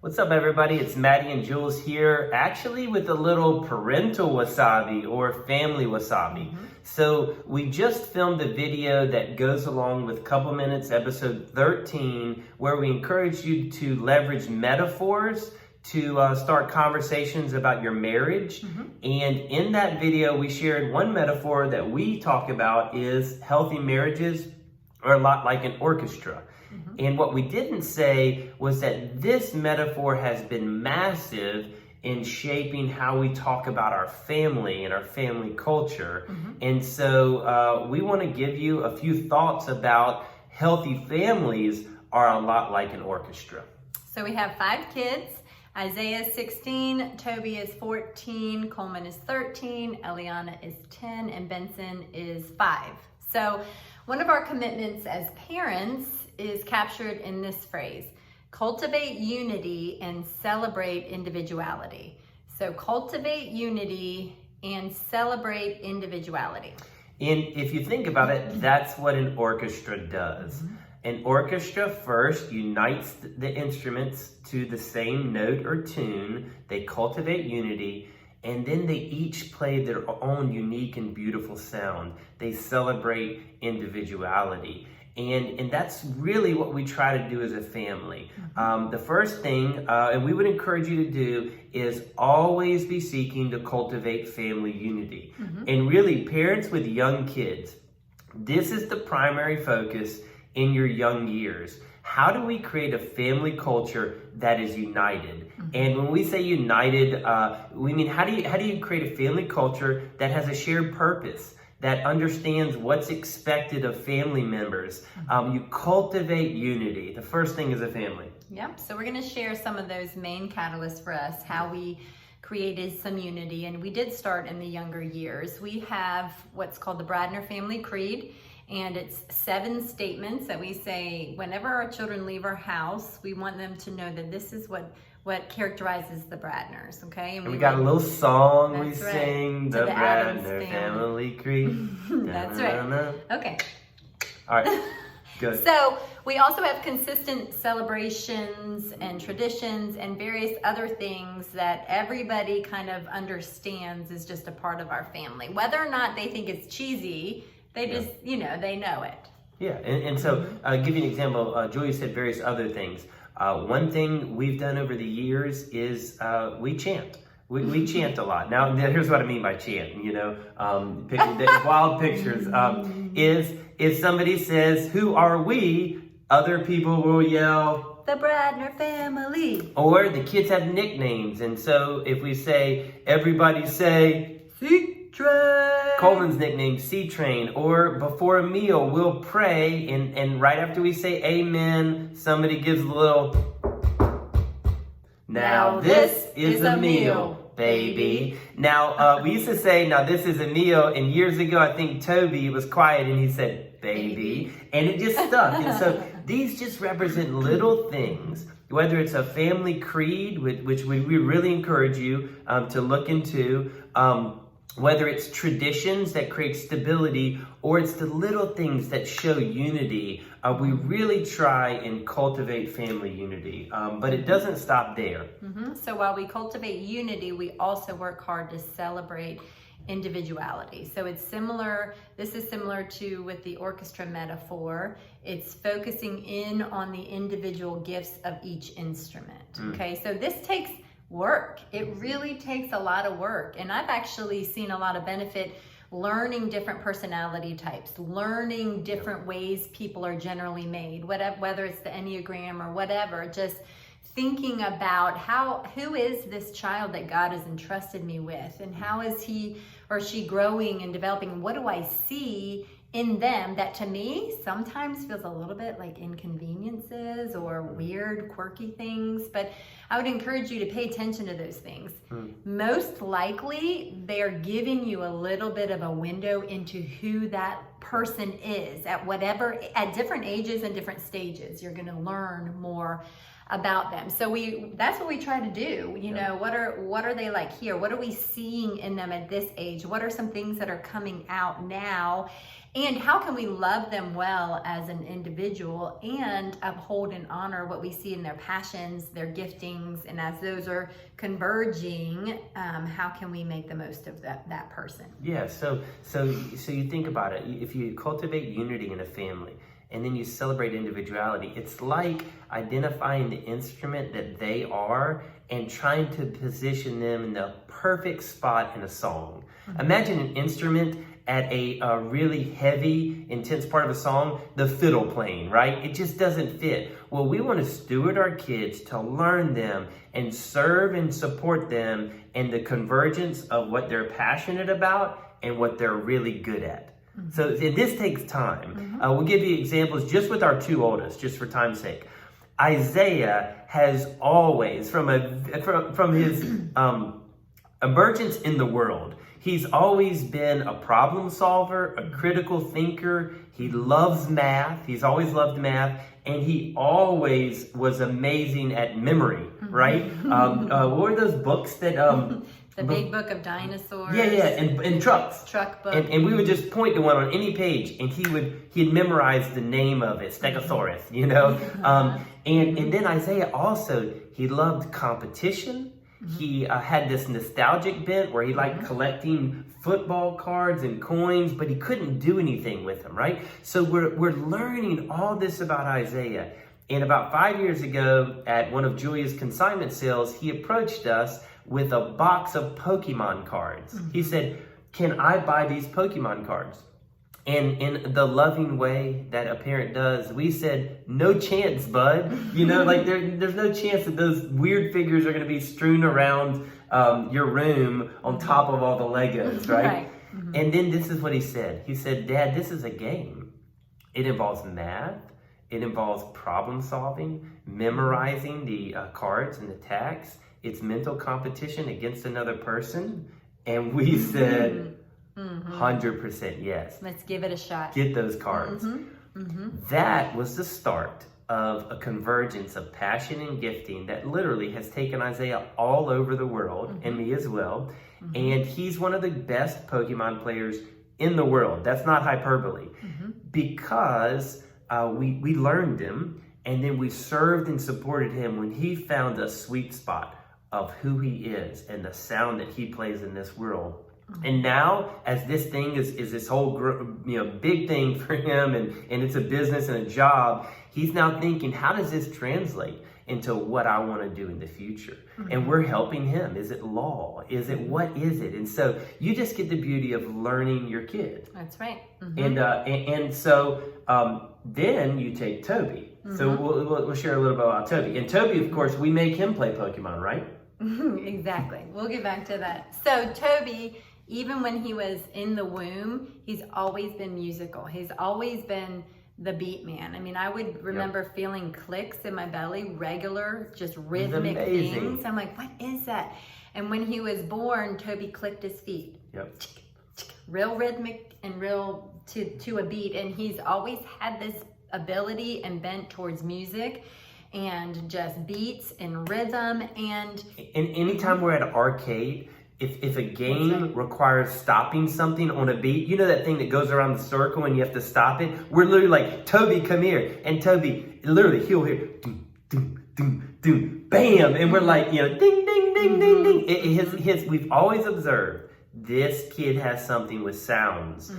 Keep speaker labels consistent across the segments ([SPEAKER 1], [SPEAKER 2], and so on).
[SPEAKER 1] What's up, everybody? It's Maddie and Jules here, actually with a little parental wasabi or family wasabi. So we just filmed a video that goes along with Couple Minutes, episode 13, where we encourage you to leverage metaphors to start conversations about your marriage. And in that video, we shared one metaphor that we talk about is healthy marriages are a lot like an orchestra. And what we didn't say was that this metaphor has been massive in shaping how we talk about our family and our family culture. And so we want to give you a few thoughts about healthy families are a lot like an orchestra.
[SPEAKER 2] So we have 5 kids. Isaiah is 16, Toby is 14, Coleman is 13, Eliana is 10, and Benson is 5. So one of our commitments as parents is captured in this phrase: cultivate unity and celebrate individuality. So cultivate unity and celebrate individuality.
[SPEAKER 1] And if you think about it, that's what an orchestra does. An orchestra first unites the instruments to the same note or tune. They cultivate unity, and then they each play their own unique and beautiful sound. They celebrate individuality. And that's really what we try to do as a family. The first thing, and we would encourage you to do, is always be seeking to cultivate family unity. And really, parents with young kids, this is the primary focus in your young years. How do we create a family culture that is united? And when we say united, we mean how do you create a family culture that has a shared purpose, that understands what's expected of family members? You cultivate unity. The first thing is a family.
[SPEAKER 2] Yep, so we're gonna share some of those main catalysts for us, how we created some unity, and we did start in the younger years. We have what's called the Bradner Family Creed, and it's 7 statements that we say whenever our children leave our house, we want them to know that this is what characterizes the Bradners, okay?
[SPEAKER 1] And we got a little song we
[SPEAKER 2] That's right.
[SPEAKER 1] sing,
[SPEAKER 2] To
[SPEAKER 1] the
[SPEAKER 2] the Addams
[SPEAKER 1] Bradner
[SPEAKER 2] family.
[SPEAKER 1] Family Creed.
[SPEAKER 2] That's right. Okay.
[SPEAKER 1] All right, good.
[SPEAKER 2] So we also have consistent celebrations and traditions and various other things that everybody kind of understands is just a part of our family. Whether or not they think it's cheesy, they just, they know it.
[SPEAKER 1] Yeah, and so give you an example. Julia said various other things. One thing we've done over the years is we chant. We chant a lot. Now, here's what I mean by chant, wild pictures. Is if somebody says, "Who are we?" other people will yell,
[SPEAKER 2] "The Bradner family."
[SPEAKER 1] Or the kids have nicknames. And so if we say, everybody say,
[SPEAKER 2] C-Train.
[SPEAKER 1] Coleman's nickname, C-Train. Or before a meal, we'll pray. And right after we say amen, somebody gives a little, now this is a meal, baby. Now, we used to say, now this is a meal. And years ago, I think Toby was quiet and he said, baby. And it just stuck. And so these just represent little things. Whether it's a family creed, which we really encourage you to look into, whether it's traditions that create stability, or it's the little things that show unity, we really try and cultivate family unity. But it doesn't stop there.
[SPEAKER 2] So while we cultivate unity, we also work hard to celebrate individuality. So it's similar, this is similar to with the orchestra metaphor. It's focusing in on the individual gifts of each instrument. Okay, so this takes work. It really takes a lot of work. And I've actually seen a lot of benefit learning different personality types, learning different ways people are generally made, whether it's the Enneagram or whatever, just thinking about who is this child that God has entrusted me with, and how is he or she growing and developing? What do I see in them that to me sometimes feels a little bit like inconveniences or weird, quirky things? But I would encourage you to pay attention to those things. Most likely, they're giving you a little bit of a window into who that person is at different ages and different stages. You're going to learn more about them. So that's what we try to do. You know, what are they like here? What are we seeing in them at this age? What are some things that are coming out now? And how can we love them well as an individual and uphold and honor what we see in their passions, their giftings, and as those are converging, how can we make the most of that person?
[SPEAKER 1] Yeah, so you think about it. If you cultivate unity in a family, and then you celebrate individuality, it's like identifying the instrument that they are and trying to position them in the perfect spot in a song. Imagine an instrument at a really heavy, intense part of a song, the fiddle playing, right? It just doesn't fit. Well, we want to steward our kids to learn them and serve and support them in the convergence of what they're passionate about and what they're really good at. So this takes time. We'll give you examples just with our two oldest, just for time's sake. Isaiah has always, from his emergence in the world, he's always been a problem solver, a critical thinker. He loves math. He's always loved math. And he always was amazing at memory, right? What were those books that...
[SPEAKER 2] The Big Book of Dinosaurs.
[SPEAKER 1] Yeah, and trucks.
[SPEAKER 2] Truck book.
[SPEAKER 1] And we would just point to one on any page, and he'd memorize the name of it, Stegosaurus, you know. And then Isaiah also, he loved competition. He had this nostalgic bent where he liked collecting football cards and coins, but he couldn't do anything with them, right? So we're learning all this about Isaiah. And about 5 years ago, at one of Julia's consignment sales, he approached us with a box of Pokemon cards. He said, "Can I buy these Pokemon cards?" And in the loving way that a parent does, we said, "No chance, bud." You know, like there's no chance that those weird figures are going to be strewn around your room on top of all the Legos, right? And then this is what he said. He said, "Dad, this is a game. It involves math. It involves problem solving, memorizing the cards and the text. It's mental competition against another person." And we said, 100% yes.
[SPEAKER 2] Let's give it a shot.
[SPEAKER 1] Get those cards. That was the start of a convergence of passion and gifting that literally has taken Isaiah all over the world, and me as well. And he's one of the best Pokemon players in the world. That's not hyperbole. Because we learned him, and then we served and supported him when he found a sweet spot of who he is and the sound that he plays in this world. And now, as this thing is this whole big thing for him, and it's a business and a job, he's now thinking, how does this translate into what I want to do in the future? And we're helping him. Is it law? What is it? And so you just get the beauty of learning your kid.
[SPEAKER 2] That's right.
[SPEAKER 1] And so then you take Toby. So we'll share a little bit about Toby. And Toby, of course, we make him play Pokemon, right?
[SPEAKER 2] Exactly. We'll get back to that. So Toby, even when he was in the womb, he's always been musical. He's always been the beat man. I mean, I would remember feeling clicks in my belly, regular, just rhythmic things. I'm like, what is that? And when he was born, Toby clicked his feet. Real rhythmic and real to a beat. And he's always had this ability and bent towards music and just beats and rhythm. And
[SPEAKER 1] anytime we're at an arcade, if a game requires stopping something on a beat, you know that thing that goes around the circle and you have to stop it? We're literally like, "Toby, come here." And Toby, literally, he'll hear, doom, doom, doom, doom, bam. And we're like, ding, ding, ding, ding, ding. We've always observed this kid has something with sounds.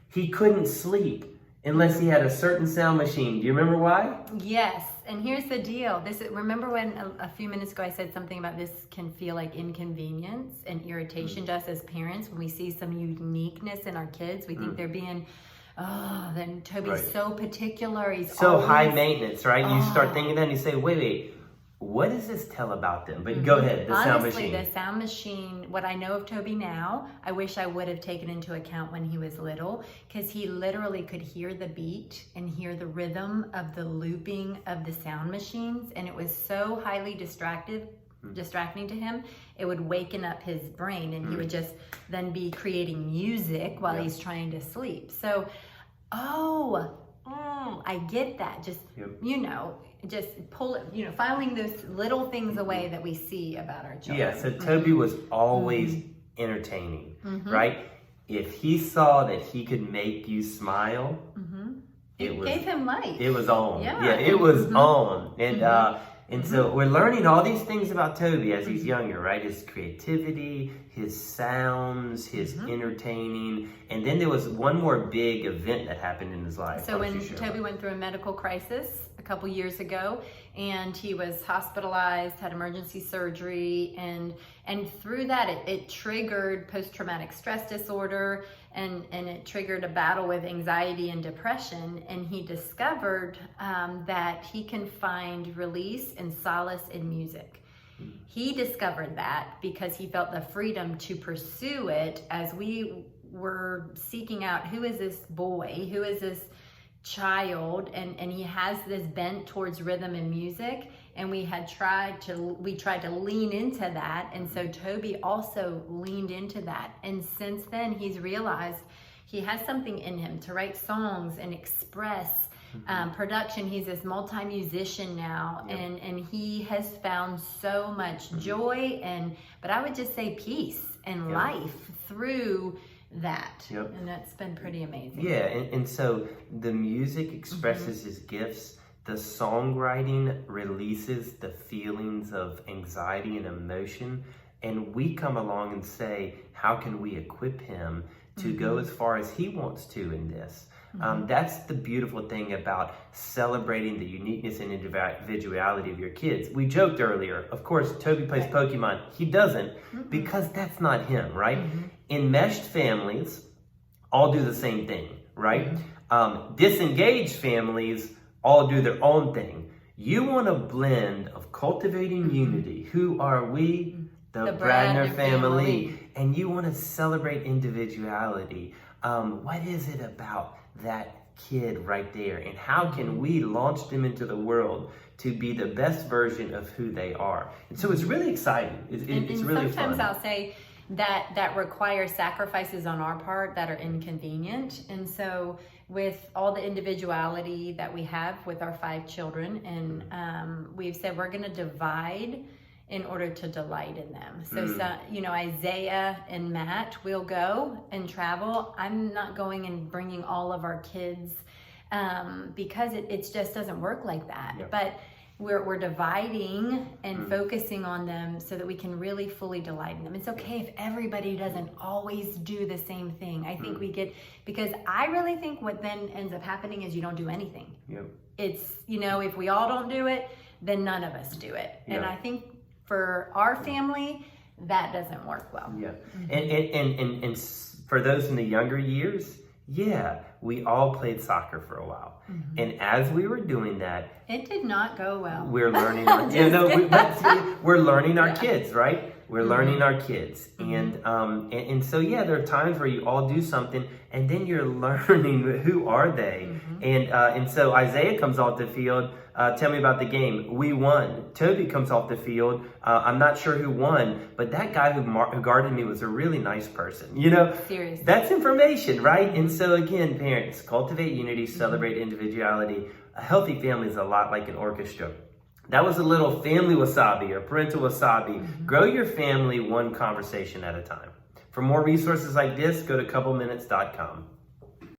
[SPEAKER 1] He couldn't sleep unless he had a certain sound machine. Do you remember why?
[SPEAKER 2] Yes. And here's the deal. Remember when a few minutes ago I said something about this can feel like inconvenience and irritation just as parents when we see some uniqueness in our kids. We think they're being, then Toby's so particular. He's
[SPEAKER 1] so high maintenance, right? You start thinking that and you say, wait, what does this tell about them? But go ahead, sound machine.
[SPEAKER 2] Honestly, the sound machine, what I know of Toby now, I wish I would have taken into account when he was little, because he literally could hear the beat and hear the rhythm of the looping of the sound machines, and it was so highly distracting to him, it would waken up his brain, and he would just then be creating music while he's trying to sleep. So, I get that. Just, just filing those little things away that we see about our children.
[SPEAKER 1] Yeah, so Toby was always entertaining, right? If he saw that he could make you smile,
[SPEAKER 2] it gave him life.
[SPEAKER 1] It was on.
[SPEAKER 2] Yeah,
[SPEAKER 1] it was on. And so we're learning all these things about Toby as he's younger, right? His creativity, his sounds, his entertaining. And then there was one more big event that happened in his life.
[SPEAKER 2] So when Toby went through a medical crisis a couple years ago, and he was hospitalized, had emergency surgery, and through that it triggered post-traumatic stress disorder, and it triggered a battle with anxiety and depression, and he discovered that he can find release and solace in music. He discovered that because he felt the freedom to pursue it as we were seeking out, who is this boy, who is this child, and he has this bent towards rhythm and music, and we tried to lean into that, and so Toby also leaned into that, and since then he's realized he has something in him to write songs and express production. He's this multi-musician now, and he has found so much joy but I would just say peace and life through that. And that's been pretty amazing.
[SPEAKER 1] Yeah, and so the music expresses his gifts. The songwriting releases the feelings of anxiety and emotion. And we come along and say, how can we equip him to go as far as he wants to in this? That's the beautiful thing about celebrating the uniqueness and individuality of your kids. We joked earlier, of course, Toby plays Pokemon. He doesn't, because that's not him, right? Enmeshed families all do the same thing, right? Disengaged families all do their own thing. You want a blend of cultivating unity. Who are we? The Bradner family. And you want to celebrate individuality. What is it about that kid right there? And how can we launch them into the world to be the best version of who they are? And so it's really exciting. It's really fun.
[SPEAKER 2] Sometimes I'll say that requires sacrifices on our part that are inconvenient. And so with all the individuality that we have with our 5 children, and we've said we're going to divide in order to delight in them. So, Isaiah and Matt will go and travel. I'm not going and bringing all of our kids because it just doesn't work like that. But we're dividing and focusing on them so that we can really fully delight in them. It's okay if everybody doesn't always do the same thing. I think because I really think what then ends up happening is you don't do anything. It's, if we all don't do it, then none of us do it. And I think for our family, that doesn't work well.
[SPEAKER 1] And for those in the younger years, we all played soccer for a while. And as we were doing that,
[SPEAKER 2] it did not go well.
[SPEAKER 1] We're learning we're learning our kids, right? We're learning our kids. And so there are times where you all do something and then you're learning who are they. And so Isaiah comes off the field. Tell me about the game. We won. Toby comes off the field. I'm not sure who won, but that guy who guarded me was a really nice person.
[SPEAKER 2] Seriously.
[SPEAKER 1] That's information, right? And so again, parents, cultivate unity, celebrate individuality. A healthy family is a lot like an orchestra. That was a little family wasabi or parental wasabi. Grow your family one conversation at a time. For more resources like this, go to coupleminutes.com.